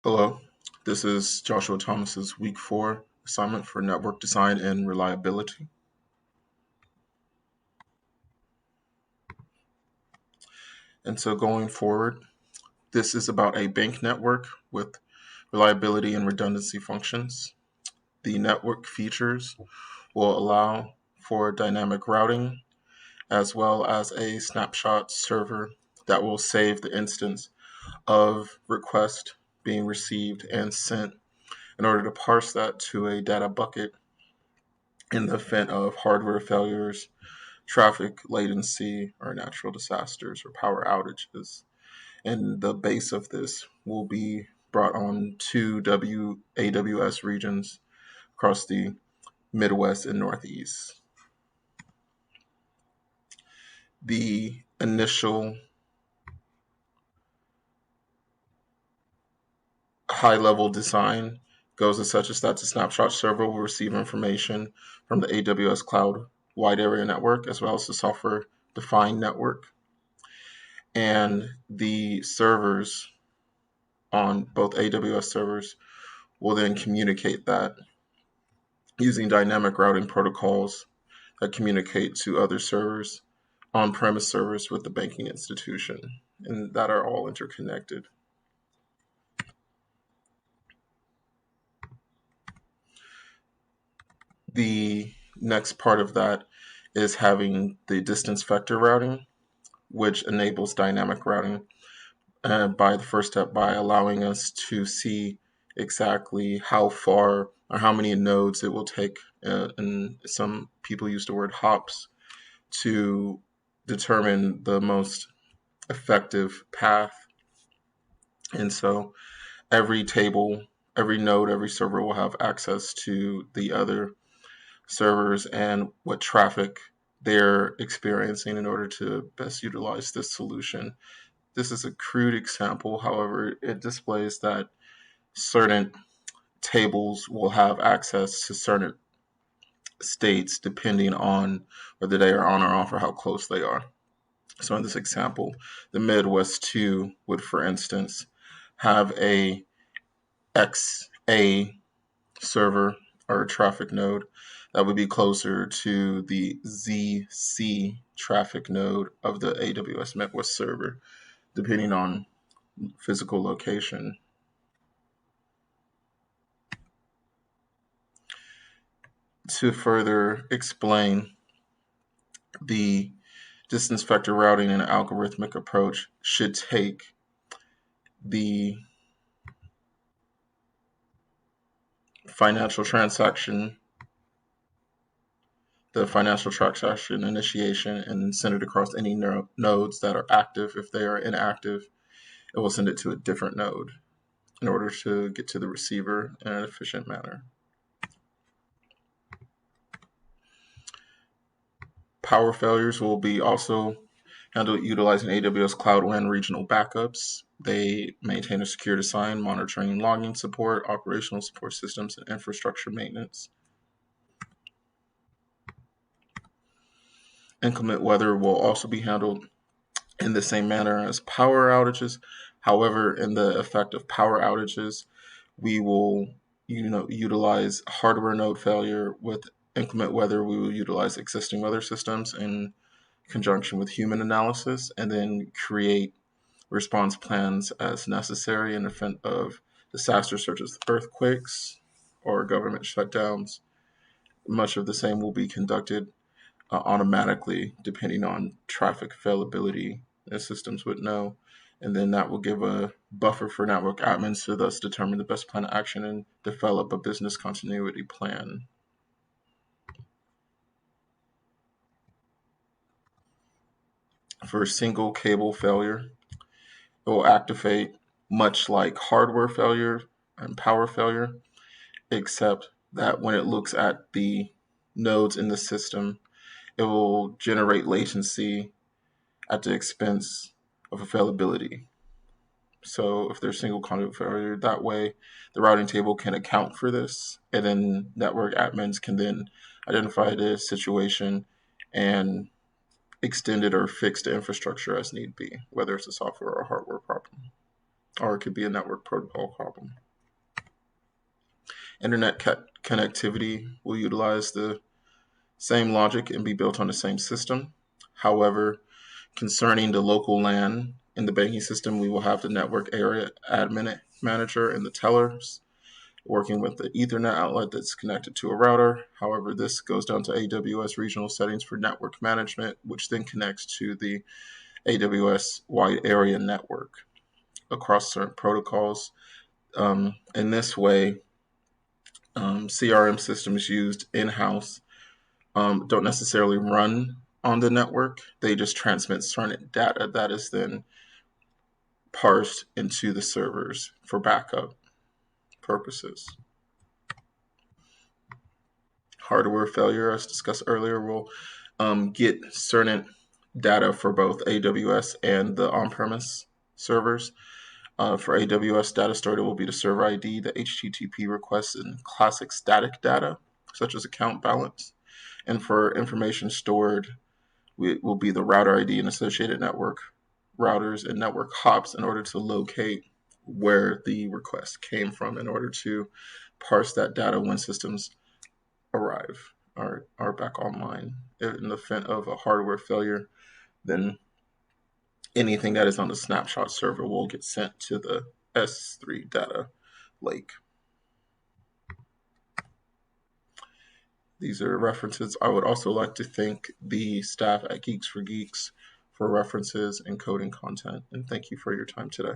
Hello, this is Joshua Thomas's Week 4 assignment for Network Design and Reliability. And so going forward, this is about a bank network with reliability and redundancy functions. The network features will allow for dynamic routing as well as a snapshot server that will save the instance of request being received and sent in order to parse that to a data bucket in the event of hardware failures, traffic latency, or natural disasters or power outages. And the base of this will be brought on two AWS regions across the Midwest and Northeast. The initial high-level design goes as such as that the snapshot server will receive information from the AWS Cloud Wide Area Network as well as the software-defined network. And the servers on both AWS servers will then communicate that using dynamic routing protocols that communicate to other servers, on-premise servers with the banking institution, and that are all interconnected. The next part of that is having the distance vector routing, which enables dynamic routing by the first step by allowing us to see exactly how far or how many nodes it will take, and some people use the word hops, to determine the most effective path. And so every table, every node, every server will have access to the other servers and what traffic they're experiencing in order to best utilize this solution. This is a crude example, however, it displays that certain tables will have access to certain states depending on whether they are on or off or how close they are. So in this example, the Midwest 2 would, for instance, have a XA server or a traffic node that would be closer to the ZC traffic node of the AWS Midwest server, depending on physical location. To further explain, the distance vector routing and algorithmic approach should take the financial transaction initiation and send it across any nodes that are active. If they are inactive, it will send it to a different node in order to get to the receiver in an efficient manner. Power failures will be also handled utilizing AWS Cloud WAN regional backups. They maintain a secure design, monitoring, logging support, operational support systems, and infrastructure maintenance. Inclement weather will also be handled in the same manner as power outages. However, in the effect of power outages, we will utilize hardware node failure. With inclement weather, we will utilize existing weather systems in conjunction with human analysis and then create response plans as necessary in the event of disasters such as earthquakes or government shutdowns. Much of the same will be conducted automatically depending on traffic availability, as systems would know. And then that will give a buffer for network admins to thus determine the best plan of action and develop a business continuity plan. For single cable failure, it will activate much like hardware failure and power failure, except that when it looks at the nodes in the system, it will generate latency at the expense of availability. So if there's single conduit failure, that way the routing table can account for this, and then network admins can then identify the situation and extend it or fix the infrastructure as need be, whether it's a software or hardware problem. or it could be a network protocol problem. Internet connectivity will utilize the same logic and be built on the same system. However, concerning the local LAN in the banking system, we will have the network area admin manager and the tellers working with the Ethernet outlet that's connected to a router. However, this goes down to AWS regional settings for network management, which then connects to the AWS wide area network across certain protocols. In this way, CRM systems used in-house don't necessarily run on the network. They just transmit certain data that is then parsed into the servers for backup purposes. Hardware failure, as discussed earlier, will get certain data for both AWS and the on-premise servers. For AWS data stored, it will be the server ID, the HTTP requests, and classic static data, such as account balance. And for information stored, it will be the router ID and associated network routers and network hops in order to locate where the request came from in order to parse that data when systems arrive or are back online. In the event of a hardware failure, then anything that is on the snapshot server will get sent to the S3 data lake. These are references. I would also like to thank the staff at Geeks for Geeks for references and coding content. And thank you for your time today.